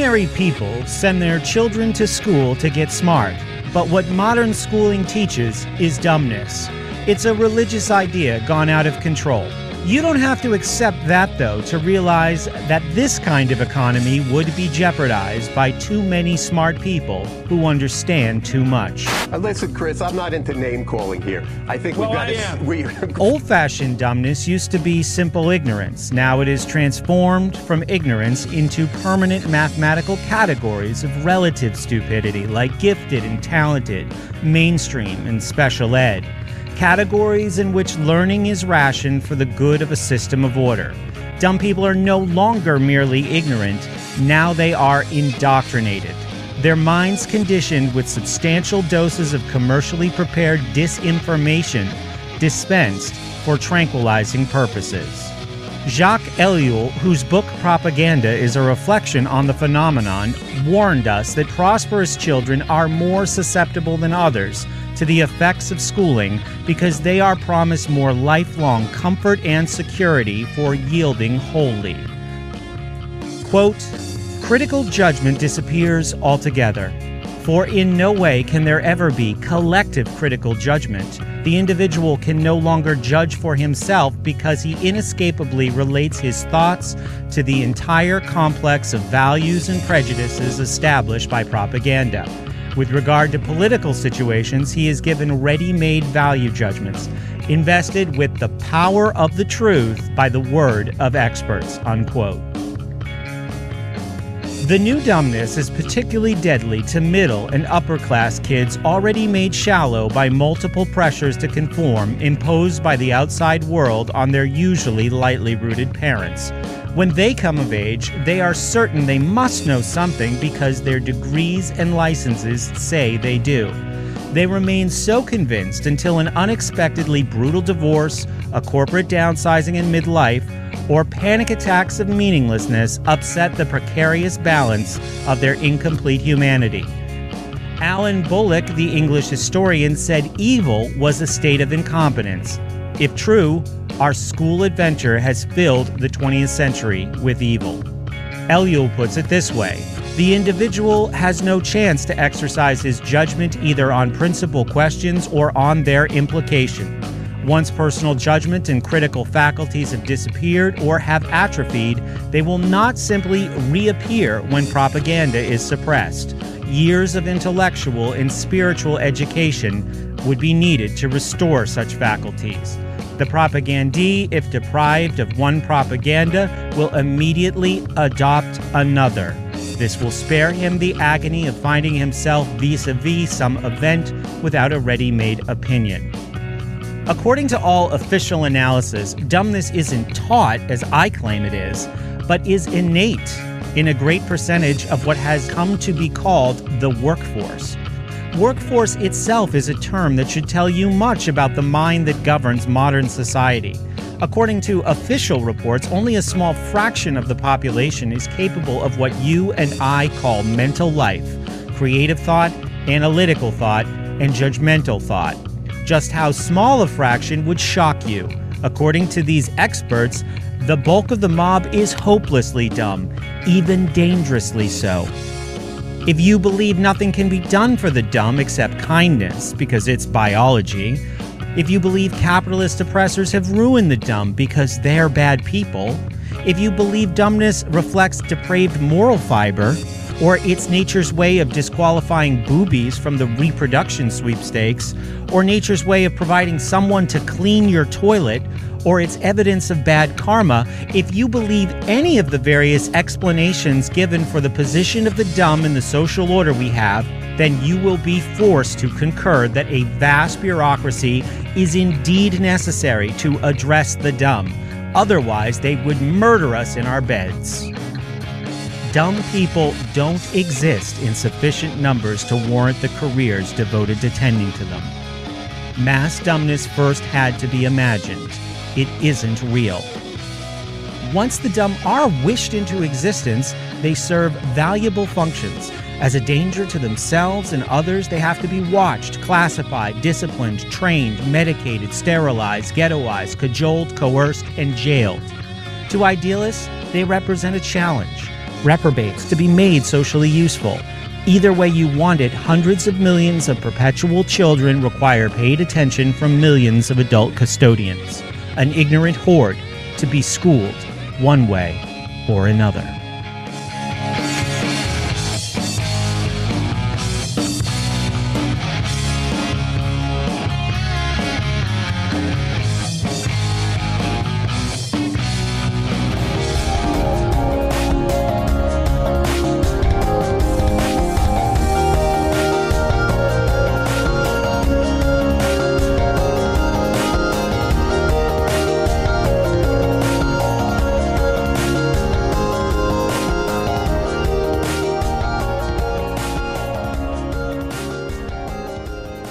Ordinary people send their children to school to get smart, but what modern schooling teaches is dumbness. It's a religious idea gone out of control. You don't have to accept that, though, to realize that this kind of economy would be jeopardized by too many smart people who understand too much. Listen, Chris, I'm not into name-calling here. I think we've got to... Old-fashioned dumbness used to be simple ignorance. Now it is transformed from ignorance into permanent mathematical categories of relative stupidity, like gifted and talented, mainstream and special ed. Categories in which learning is rationed for the good of a system of order. Dumb people are no longer merely ignorant, now they are indoctrinated. Their minds conditioned with substantial doses of commercially prepared disinformation dispensed for tranquilizing purposes. Jacques Ellul, whose book Propaganda is a reflection on the phenomenon, warned us that prosperous children are more susceptible than others to the effects of schooling because they are promised more lifelong comfort and security for yielding wholly. Quote, critical judgment disappears altogether, for in no way can there ever be collective critical judgment. The individual can no longer judge for himself because he inescapably relates his thoughts to the entire complex of values and prejudices established by propaganda. With regard to political situations, he is given ready-made value judgments, invested with the power of the truth by the word of experts, unquote. The new dumbness is particularly deadly to middle and upper-class kids already made shallow by multiple pressures to conform imposed by the outside world on their usually lightly rooted parents. When they come of age, they are certain they must know something because their degrees and licenses say they do. They remain so convinced until an unexpectedly brutal divorce, a corporate downsizing in midlife, or panic attacks of meaninglessness upset the precarious balance of their incomplete humanity. Alan Bullock, the English historian, said evil was a state of incompetence. If true, our school adventure has filled the 20th century with evil. Ellul puts it this way: the individual has no chance to exercise his judgment either on principal questions or on their implication. Once personal judgment and critical faculties have disappeared or have atrophied, they will not simply reappear when propaganda is suppressed. Years of intellectual and spiritual education would be needed to restore such faculties. The propagandee, if deprived of one propaganda, will immediately adopt another. This will spare him the agony of finding himself vis-a-vis some event without a ready-made opinion. According to all official analysis, dumbness isn't taught, as I claim it is, but is innate in a great percentage of what has come to be called the workforce. Workforce itself is a term that should tell you much about the mind that governs modern society. According to official reports, only a small fraction of the population is capable of what you and I call mental life, creative thought, analytical thought, and judgmental thought. Just how small a fraction would shock you. According to these experts, the bulk of the mob is hopelessly dumb, even dangerously so. If you believe nothing can be done for the dumb except kindness, because it's biology, if you believe capitalist oppressors have ruined the dumb because they're bad people, if you believe dumbness reflects depraved moral fiber, or it's nature's way of disqualifying boobies from the reproduction sweepstakes, or nature's way of providing someone to clean your toilet, or it's evidence of bad karma, if you believe any of the various explanations given for the position of the dumb in the social order we have, then you will be forced to concur that a vast bureaucracy is indeed necessary to address the dumb. Otherwise, they would murder us in our beds. Dumb people don't exist in sufficient numbers to warrant the careers devoted to tending to them. Mass dumbness first had to be imagined. It isn't real. Once the dumb are wished into existence, they serve valuable functions. As a danger to themselves and others, they have to be watched, classified, disciplined, trained, medicated, sterilized, ghettoized, cajoled, coerced, and jailed. To idealists, they represent a challenge. reprobates to be made socially useful. Either way you want it, hundreds of millions of perpetual children require paid attention from millions of adult custodians. An ignorant horde to be schooled one way or another.